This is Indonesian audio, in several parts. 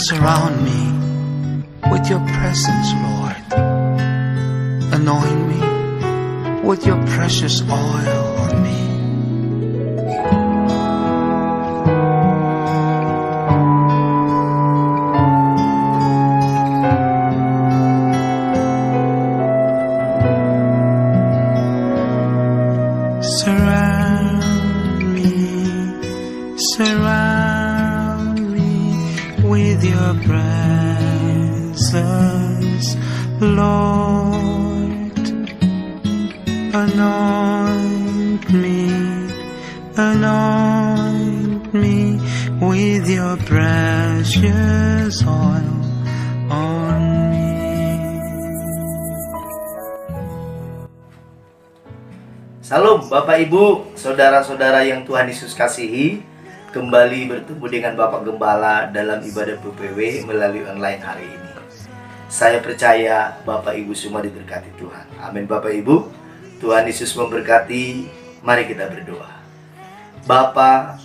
surround me with your presence, Lord. Anoint me with your precious oil on me. Surround me with your presence, Lord. Anoint me with your precious oil on me. Salam Bapak Ibu, saudara-saudara yang Tuhan Yesus kasihi. Kembali bertemu dengan Bapak Gembala dalam ibadah PPW melalui online hari ini. Saya percaya Bapak Ibu semua diberkati Tuhan. Amin Bapak Ibu. Tuhan Yesus memberkati. Mari kita berdoa. Bapa,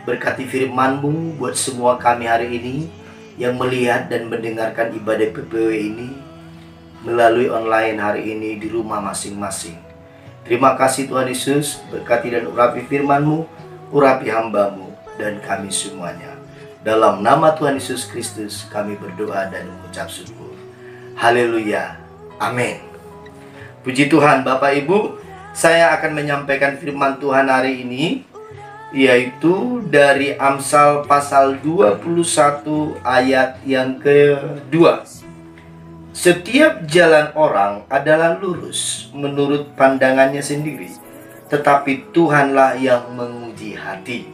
berkati firman-Mu buat semua kami hari ini yang melihat dan mendengarkan ibadah PPW ini melalui online hari ini di rumah masing-masing. Terima kasih Tuhan Yesus, berkati dan urapi firman-Mu, urapi hamba-Mu dan kami semuanya. Dalam nama Tuhan Yesus Kristus kami berdoa dan mengucap syukur. Haleluya. Amin. Puji Tuhan Bapak Ibu, saya akan menyampaikan firman Tuhan hari ini, yaitu dari Amsal pasal 21 ayat yang kedua. Setiap jalan orang adalah lurus menurut pandangannya sendiri, tetapi Tuhanlah yang menguji hati.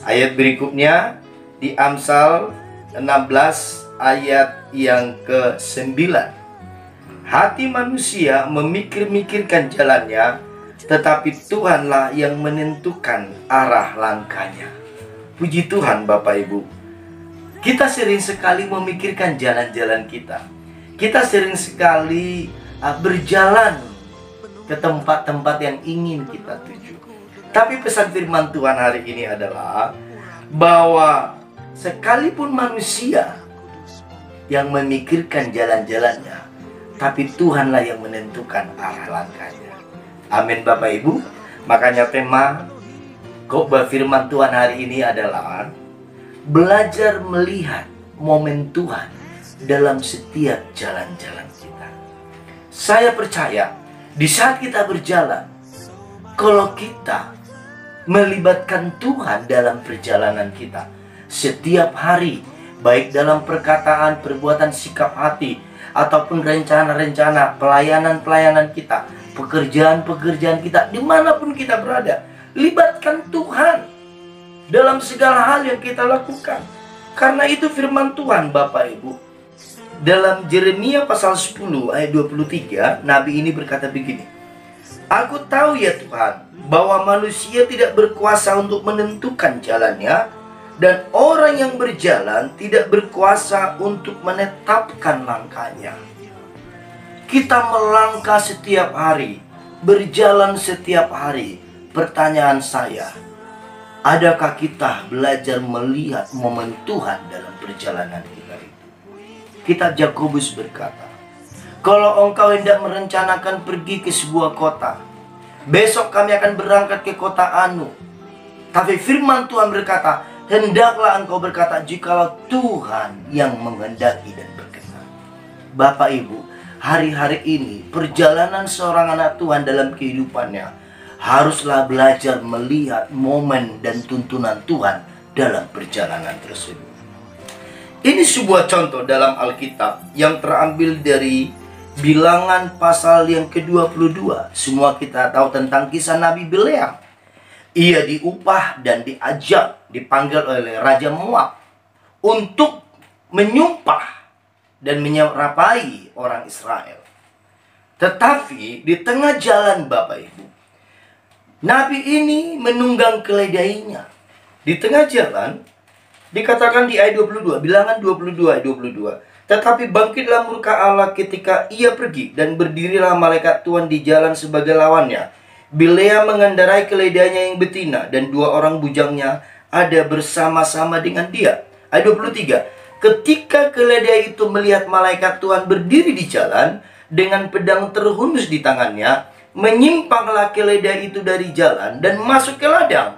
Ayat berikutnya di Amsal 16 ayat yang ke-9. Hati manusia memikir-mikirkan jalannya, tetapi Tuhanlah yang menentukan arah langkahnya. Puji Tuhan Bapak Ibu. Kita sering sekali memikirkan jalan-jalan kita. Kita sering sekali berjalan ke tempat-tempat yang ingin kita tuju. Tapi pesan firman Tuhan hari ini adalah bahwa sekalipun manusia yang memikirkan jalan-jalannya, tapi Tuhanlah yang menentukan arah langkahnya. Amin Bapak Ibu. Makanya tema khotbah firman Tuhan hari ini adalah belajar melihat momen Tuhan dalam setiap jalan-jalan kita. Saya percaya di saat kita berjalan, kalau kita melibatkan Tuhan dalam perjalanan kita setiap hari, baik dalam perkataan, perbuatan, sikap hati, ataupun rencana-rencana, pelayanan-pelayanan kita, pekerjaan-pekerjaan kita, dimanapun kita berada, libatkan Tuhan dalam segala hal yang kita lakukan. Karena itu firman Tuhan Bapak Ibu. Dalam Yeremia pasal 10 ayat 23, Nabi ini berkata begini, Aku tahu ya Tuhan, bahwa manusia tidak berkuasa untuk menentukan jalannya, dan orang yang berjalan tidak berkuasa untuk menetapkan langkahnya. Kita melangkah setiap hari, berjalan setiap hari. Pertanyaan saya, adakah kita belajar melihat momen Tuhan dalam perjalanan kita itu? Kitab Yakobus berkata, kalau engkau hendak merencanakan pergi ke sebuah kota, besok kami akan berangkat ke kota Anu. Tapi firman Tuhan berkata, hendaklah engkau berkata jikalau Tuhan yang menghendaki dan berkenan. Bapak Ibu, hari-hari ini perjalanan seorang anak Tuhan dalam kehidupannya haruslah belajar melihat momen dan tuntunan Tuhan dalam perjalanan tersebut. Ini sebuah contoh dalam Alkitab yang terambil dari Bilangan pasal yang ke-22. Semua kita tahu tentang kisah Nabi Bileam. Ia diupah dan dipanggil oleh Raja Moab untuk menyumpah dan menyerapai orang Israel. Tetapi di tengah jalan Bapak Ibu, Nabi ini menunggang keledainya. Di tengah jalan, dikatakan di ayat 22, Bilangan 22 ayat 22. Tetapi bangkitlah murka Allah ketika ia pergi, dan berdirilah malaikat Tuhan di jalan sebagai lawannya. Bileam mengendarai keledainya yang betina, dan 2 orang bujangnya ada bersama-sama dengan dia. Ayat 23. Ketika keledai itu melihat malaikat Tuhan berdiri di jalan dengan pedang terhunus di tangannya, menyimpanglah keledai itu dari jalan dan masuk ke ladang.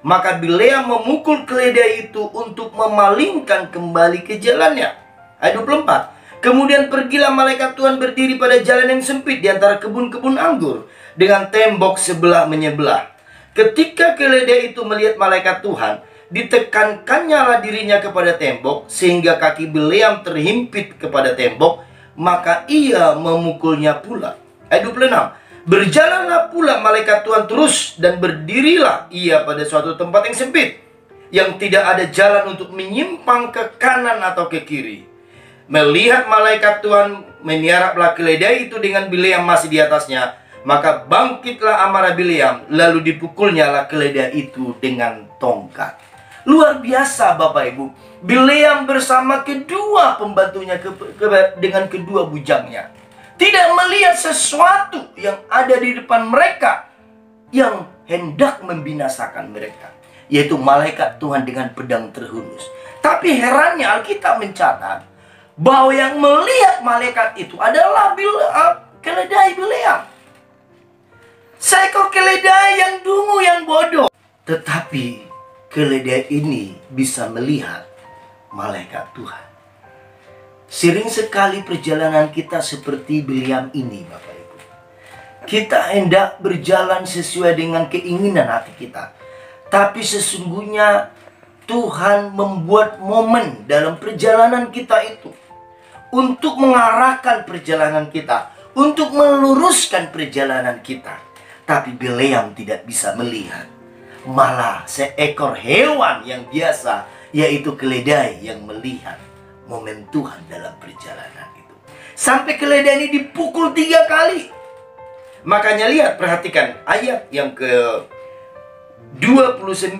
Maka Bileam memukul keledai itu untuk memalingkan kembali ke jalannya. Ayat 24. Kemudian pergilah malaikat Tuhan berdiri pada jalan yang sempit di antara kebun-kebun anggur dengan tembok sebelah menyebelah. Ketika keledai itu melihat malaikat Tuhan, ditekankannya dirinya kepada tembok sehingga kaki Bileam terhimpit kepada tembok, maka ia memukulnya pula. Ayat 26. Berjalanlah pula malaikat Tuhan terus dan berdirilah ia pada suatu tempat yang sempit, yang tidak ada jalan untuk menyimpang ke kanan atau ke kiri. Melihat malaikat Tuhan meniaraplah keledai itu dengan Bileam masih di atasnya, maka bangkitlah amarah Bileam, lalu dipukulnya lah keledai itu dengan tongkat. Luar biasa Bapak Ibu. Bileam bersama kedua pembantunya dengan kedua bujangnya tidak melihat sesuatu yang ada di depan mereka yang hendak membinasakan mereka, yaitu malaikat Tuhan dengan pedang terhunus. Tapi herannya Alkitab mencatat bahwa yang melihat malaikat itu adalah keledai Bileam. Seekor keledai yang dungu, yang bodoh. Tetapi keledai ini bisa melihat malaikat Tuhan. Sering sekali perjalanan kita seperti Bileam ini Bapak Ibu. Kita hendak berjalan sesuai dengan keinginan hati kita, tapi sesungguhnya Tuhan membuat momen dalam perjalanan kita itu untuk mengarahkan perjalanan kita, untuk meluruskan perjalanan kita. Tapi Bileam tidak bisa melihat. Malah seekor hewan yang biasa, yaitu keledai, yang melihat momen Tuhan dalam perjalanan itu. Sampai keledai ini dipukul 3 kali. Makanya lihat, perhatikan ayat yang ke-29.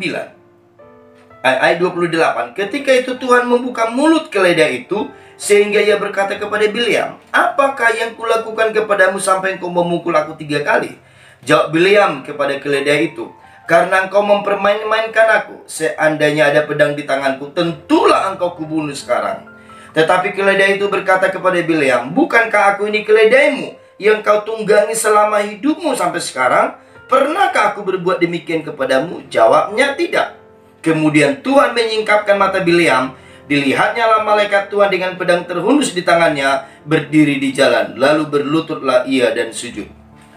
Ayat 28. Ketika itu Tuhan membuka mulut keledai itu, sehingga ia berkata kepada Bileam, apakah yang kulakukan kepadamu sampai engkau memukul aku 3 kali? Jawab Bileam kepada keledai itu, karena engkau mempermain-mainkan aku. Seandainya ada pedang di tanganku, tentulah engkau kubunuh sekarang. Tetapi keledai itu berkata kepada Bileam, bukankah aku ini keledaimu yang kau tunggangi selama hidupmu sampai sekarang? Pernahkah aku berbuat demikian kepadamu? Jawabnya, tidak. Kemudian Tuhan menyingkapkan mata Bileam. Dilihatnya lah malaikat Tuhan dengan pedang terhunus di tangannya berdiri di jalan. Lalu berlututlah ia dan sujud.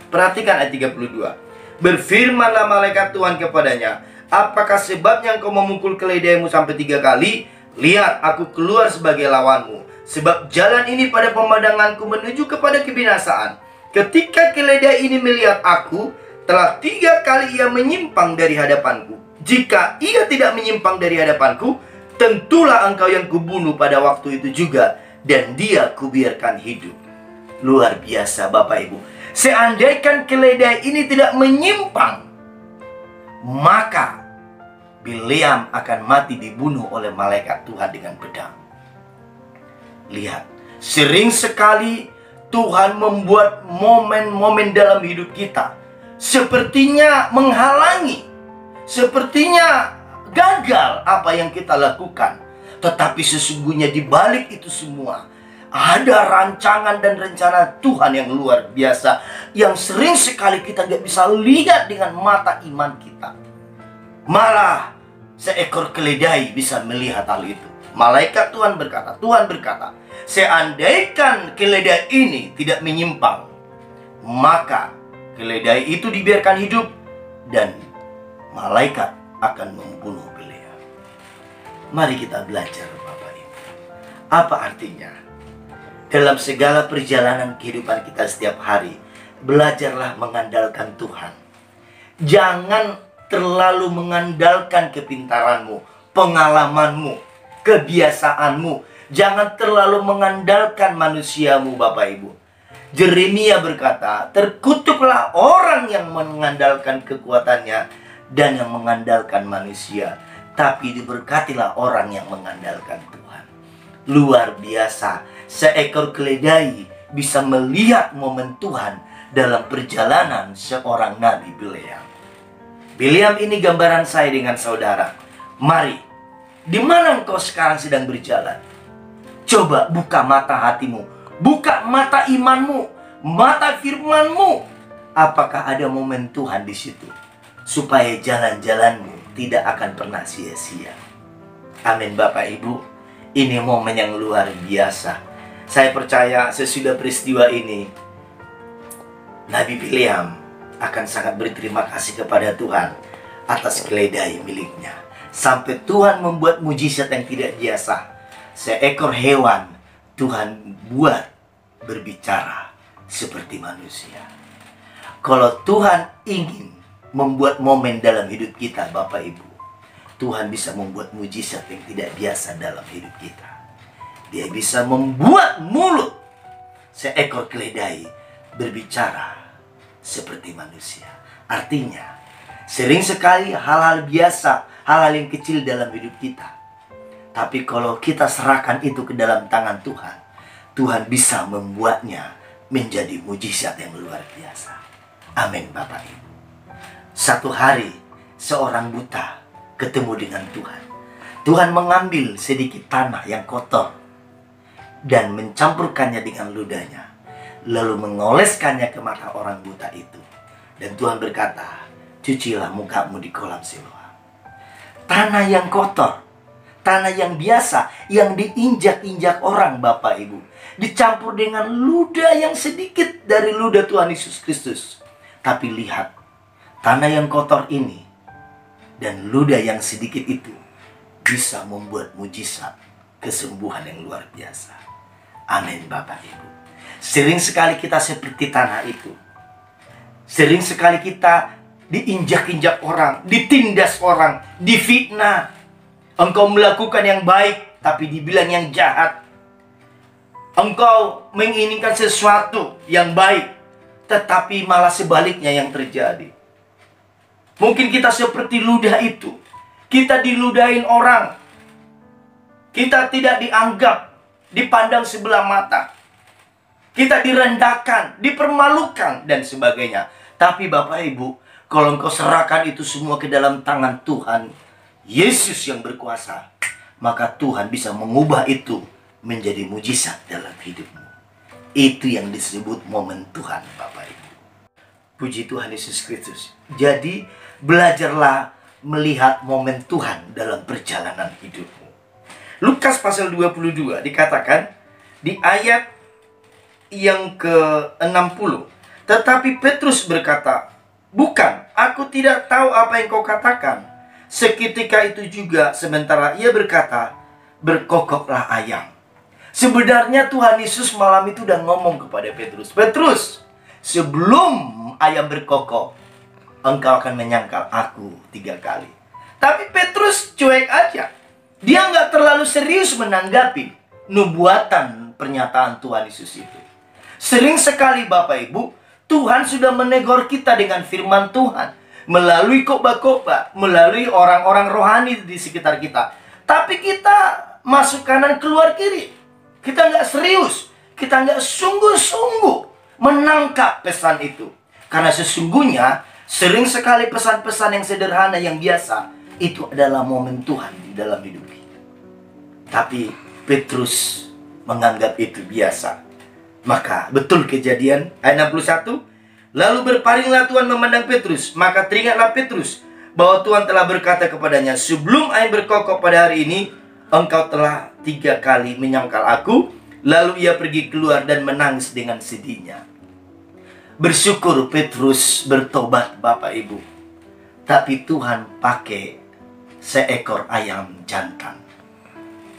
Perhatikan ayat 32. Berfirmanlah malaikat Tuhan kepadanya, apakah sebabnya engkau memukul keledaimu sampai 3 kali? Lihat, aku keluar sebagai lawanmu, sebab jalan ini pada pemandanganku menuju kepada kebinasaan. Ketika keledai ini melihat aku, telah 3 kali ia menyimpang dari hadapanku. Jika ia tidak menyimpang dari hadapanku, tentulah engkau yang kubunuh pada waktu itu juga, dan dia kubiarkan hidup. Luar biasa Bapak Ibu. Seandainya keledai ini tidak menyimpang, maka Bileam akan mati dibunuh oleh malaikat Tuhan dengan pedang. Lihat, sering sekali Tuhan membuat momen-momen dalam hidup kita sepertinya menghalangi, sepertinya gagal apa yang kita lakukan. Tetapi sesungguhnya di balik itu semua ada rancangan dan rencana Tuhan yang luar biasa, yang sering sekali kita gak bisa lihat dengan mata iman kita. Malah seekor keledai bisa melihat hal itu. Malaikat Tuhan berkata, seandainya keledai ini tidak menyimpang, maka keledai itu dibiarkan hidup dan malaikat akan membunuh Bileam. Mari kita belajar Bapak Ibu. Apa artinya? Dalam segala perjalanan kehidupan kita setiap hari, belajarlah mengandalkan Tuhan. Jangan terlalu mengandalkan kepintaranmu, pengalamanmu, kebiasaanmu. Jangan terlalu mengandalkan manusiamu Bapak Ibu. Yeremia berkata, terkutuklah orang yang mengandalkan kekuatannya dan yang mengandalkan manusia, tapi diberkatilah orang yang mengandalkan Tuhan. Luar biasa, seekor keledai bisa melihat momen Tuhan dalam perjalanan seorang Nabi Bileam. Bileam ini gambaran saya dengan saudara. Mari, di mana engkau sekarang sedang berjalan? Coba buka mata hatimu, buka mata imanmu, mata firmanmu. Apakah ada momen Tuhan di situ? Supaya jalan-jalanmu tidak akan pernah sia-sia. Amin Bapak Ibu. Ini momen yang luar biasa. Saya percaya sesudah peristiwa ini, Nabi Bileam akan sangat berterima kasih kepada Tuhan atas keledai miliknya. Sampai Tuhan membuat mujizat yang tidak biasa. Seekor hewan Tuhan buat berbicara seperti manusia. Kalau Tuhan ingin membuat momen dalam hidup kita, Bapak Ibu, Tuhan bisa membuat mujizat yang tidak biasa dalam hidup kita. Dia bisa membuat mulut seekor keledai berbicara seperti manusia. Artinya, sering sekali hal-hal biasa, hal-hal yang kecil dalam hidup kita, tapi kalau kita serahkan itu ke dalam tangan Tuhan, Tuhan bisa membuatnya menjadi mujizat yang luar biasa. Amin Bapak Ibu. Satu hari seorang buta ketemu dengan Tuhan. Tuhan mengambil sedikit tanah yang kotor dan mencampurkannya dengan ludahnya, lalu mengoleskannya ke mata orang buta itu. Dan Tuhan berkata, cucilah mukamu di kolam Siloam. Tanah yang kotor, tanah yang biasa, yang diinjak-injak orang Bapak Ibu, dicampur dengan ludah yang sedikit dari ludah Tuhan Yesus Kristus. Tapi lihat, tanah yang kotor ini dan ludah yang sedikit itu bisa membuat mujizat kesembuhan yang luar biasa. Amin Bapak Ibu. Sering sekali kita seperti tanah itu. Sering sekali kita diinjak-injak orang, ditindas orang, difitnah. Engkau melakukan yang baik tapi dibilang yang jahat. Engkau menginginkan sesuatu yang baik tetapi malah sebaliknya yang terjadi. Mungkin kita seperti ludah itu. Kita diludahin orang. Kita tidak dianggap, dipandang sebelah mata. Kita direndahkan, dipermalukan dan sebagainya. Tapi Bapak Ibu, kalau engkau serahkan itu semua ke dalam tangan Tuhan Yesus yang berkuasa, maka Tuhan bisa mengubah itu menjadi mujizat dalam hidupmu. Itu yang disebut momen Tuhan Bapak Ibu. Puji Tuhan Yesus Kristus. Jadi belajarlah melihat momen Tuhan dalam perjalanan hidupmu. Lukas pasal 22 dikatakan di ayat yang ke-60. Tetapi Petrus berkata, bukan, aku tidak tahu apa yang kau katakan. Seketika itu juga sementara ia berkata, berkokoklah ayam. Sebenarnya Tuhan Yesus malam itu udah ngomong kepada Petrus, Petrus, sebelum ayam berkokok, engkau akan menyangkal aku 3 kali. Tapi Petrus cuek aja. Dia nggak terlalu serius menanggapi nubuatan pernyataan Tuhan Yesus itu. Sering sekali Bapak Ibu, Tuhan sudah menegur kita dengan firman Tuhan melalui khotbah-khotbah, melalui orang-orang rohani di sekitar kita. Tapi kita masuk kanan keluar kiri. Kita nggak serius, kita nggak sungguh-sungguh menangkap pesan itu. Karena sesungguhnya sering sekali pesan-pesan yang sederhana, yang biasa, itu adalah momen Tuhan di dalam hidup kita. Tapi Petrus menganggap itu biasa. Maka betul kejadian ayat 61. Lalu berpalinglah Tuhan memandang Petrus. Maka teringatlah Petrus bahwa Tuhan telah berkata kepadanya, sebelum ayam berkokok pada hari ini, engkau telah 3 kali menyangkal aku. Lalu ia pergi keluar dan menangis dengan sedihnya. Bersyukur Petrus bertobat Bapak Ibu. Tapi Tuhan pakai seekor ayam jantan.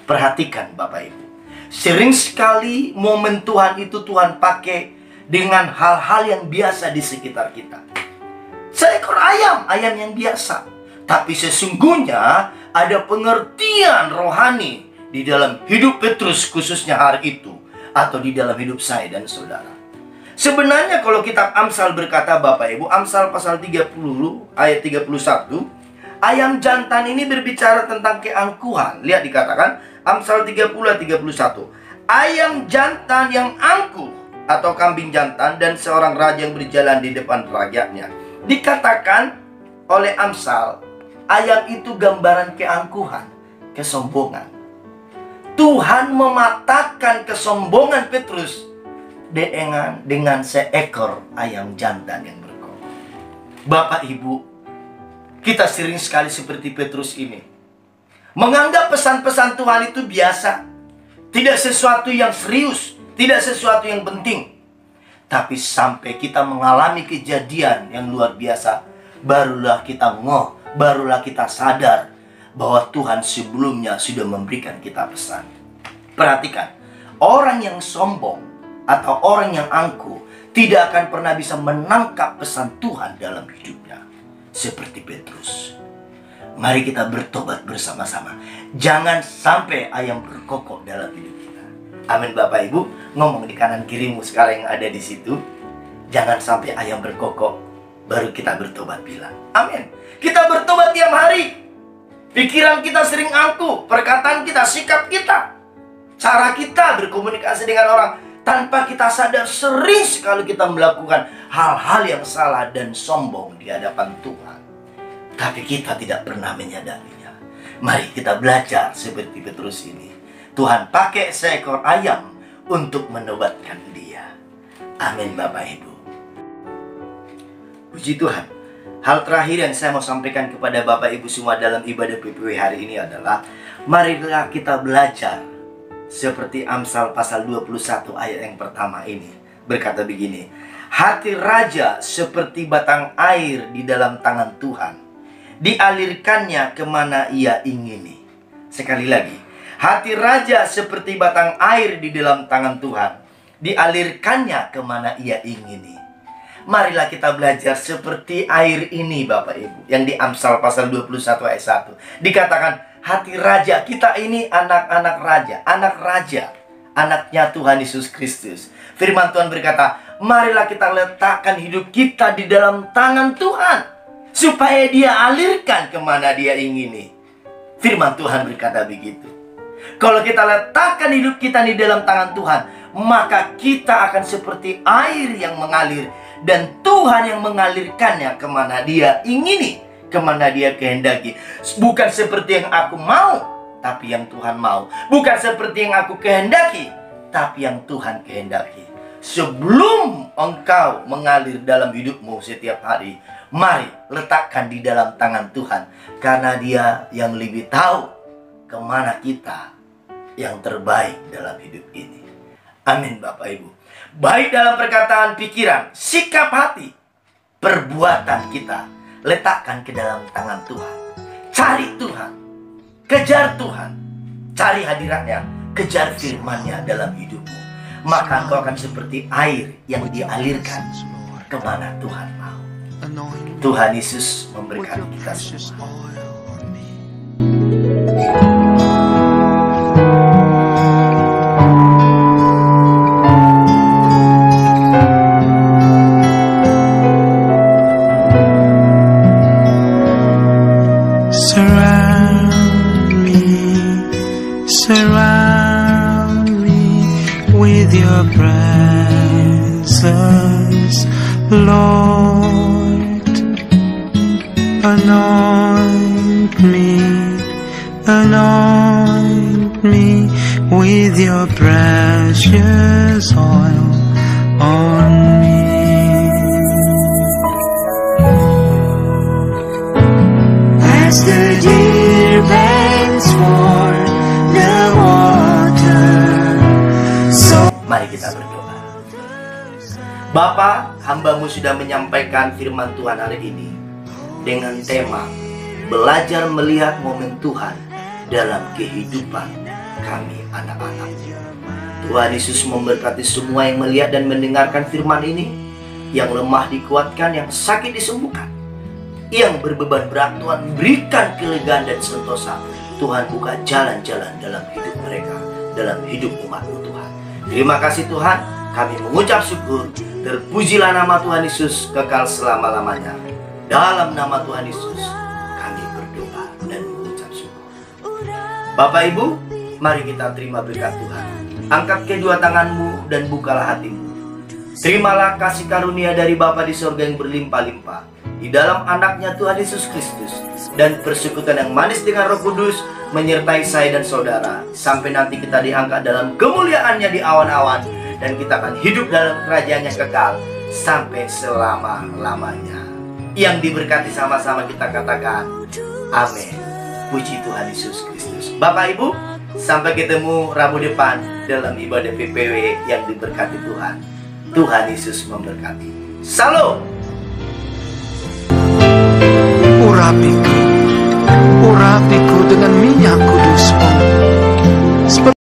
Perhatikan Bapak Ibu. Sering sekali momen Tuhan itu Tuhan pakai dengan hal-hal yang biasa di sekitar kita. Seekor ayam, ayam yang biasa. Tapi sesungguhnya ada pengertian rohani di dalam hidup Petrus khususnya hari itu. Atau di dalam hidup saya dan saudara. Sebenarnya kalau kitab Amsal berkata Bapak Ibu, Amsal pasal 30 ayat 31, ayam jantan ini berbicara tentang keangkuhan. Lihat dikatakan Amsal 30 ayat 31. Ayam jantan yang angkuh atau kambing jantan dan seorang raja yang berjalan di depan rakyatnya. Dikatakan oleh Amsal, ayam itu gambaran keangkuhan, kesombongan. Tuhan mematahkan kesombongan Petrus dengan seekor ayam jantan yang berkokok. Bapak Ibu, kita sering sekali seperti Petrus ini, menganggap pesan-pesan Tuhan itu biasa, tidak sesuatu yang serius, tidak sesuatu yang penting. Tapi sampai kita mengalami kejadian yang luar biasa, barulah kita barulah kita sadar bahwa Tuhan sebelumnya sudah memberikan kita pesan. Perhatikan, orang yang sombong atau orang yang angkuh tidak akan pernah bisa menangkap pesan Tuhan dalam hidupnya. Seperti Petrus. Mari kita bertobat bersama-sama. Jangan sampai ayam berkokok dalam hidup kita. Amin Bapak Ibu. Ngomong di kanan kirimu sekarang yang ada di situ. Jangan sampai ayam berkokok, baru kita bertobat bilang. Amin. Kita bertobat tiap hari. Pikiran kita sering angkuh, perkataan kita, sikap kita, cara kita berkomunikasi dengan orang, tanpa kita sadar sering sekali kita melakukan hal-hal yang salah dan sombong di hadapan Tuhan. Tapi kita tidak pernah menyadarinya. Mari kita belajar seperti Petrus ini. Tuhan pakai seekor ayam untuk menobatkan dia. Amin Bapak Ibu. Puji Tuhan. Hal terakhir yang saya mau sampaikan kepada Bapak Ibu semua dalam ibadah PPW hari ini adalah, marilah kita belajar seperti Amsal pasal 21 ayat yang pertama ini. Berkata begini, hati raja seperti batang air di dalam tangan Tuhan, dialirkannya kemana ia ingini. Sekali lagi, hati raja seperti batang air di dalam tangan Tuhan, dialirkannya kemana ia ingini. Marilah kita belajar seperti air ini Bapak Ibu, yang di Amsal pasal 21 ayat 1. Dikatakan hati raja, kita ini anak-anak raja, anaknya Tuhan Yesus Kristus. Firman Tuhan berkata, marilah kita letakkan hidup kita di dalam tangan Tuhan, supaya dia alirkan kemana dia ingini. Firman Tuhan berkata begitu. Kalau kita letakkan hidup kita di dalam tangan Tuhan, maka kita akan seperti air yang mengalir, dan Tuhan yang mengalirkannya kemana dia ingini, kemana dia kehendaki. Bukan seperti yang aku mau, tapi yang Tuhan mau. Bukan seperti yang aku kehendaki, tapi yang Tuhan kehendaki. Sebelum engkau mengalir dalam hidupmu setiap hari, mari letakkan di dalam tangan Tuhan, karena dia yang lebih tahu kemana kita yang terbaik dalam hidup ini. Amin Bapak Ibu. Baik dalam perkataan, pikiran, sikap hati, perbuatan kita, letakkan ke dalam tangan Tuhan. Cari Tuhan, kejar Tuhan, cari hadiratnya, kejar firman-Nya dalam hidupmu. Maka engkau akan seperti air yang dialirkan kemana Tuhan mau. Tuhan Yesus memberkati kita semua. Surround me with your presence, Lord. Anoint me with your precious oil on me. As the deer pants for the water, so. Mari kita berdoa. Bapa, hamba-Mu sudah menyampaikan firman Tuhan hari ini dengan tema belajar melihat momen Tuhan dalam kehidupan kami anak-anak. Tuhan Yesus memberkati semua yang melihat dan mendengarkan firman ini. Yang lemah dikuatkan, yang sakit disembuhkan, yang berbeban berat Tuhan berikan kelegaan dan sentosa. Tuhan buka jalan-jalan dalam hidup mereka, dalam hidup umat-Mu Tuhan. Terima kasih Tuhan, kami mengucap syukur. Terpujilah nama Tuhan Yesus kekal selama-lamanya. Dalam nama Tuhan Yesus kami berdoa dan mengucap syukur. Bapak Ibu, mari kita terima berkat Tuhan. Angkat kedua tanganmu dan bukalah hatimu. Terimalah kasih karunia dari Bapa di sorga yang berlimpah-limpah, di dalam anaknya Tuhan Yesus Kristus, dan persekutuan yang manis dengan Roh Kudus menyertai saya dan saudara, sampai nanti kita diangkat dalam kemuliaannya di awan-awan, dan kita akan hidup dalam kerajaan yang kekal sampai selama-lamanya. Yang diberkati sama-sama kita katakan amin. Puji Tuhan Yesus Kristus. Bapak Ibu, sampai ketemu Rabu depan dalam ibadah PPW yang diberkati Tuhan. Tuhan Yesus memberkati. Salam. Urapiku dengan minyak kudus-Mu.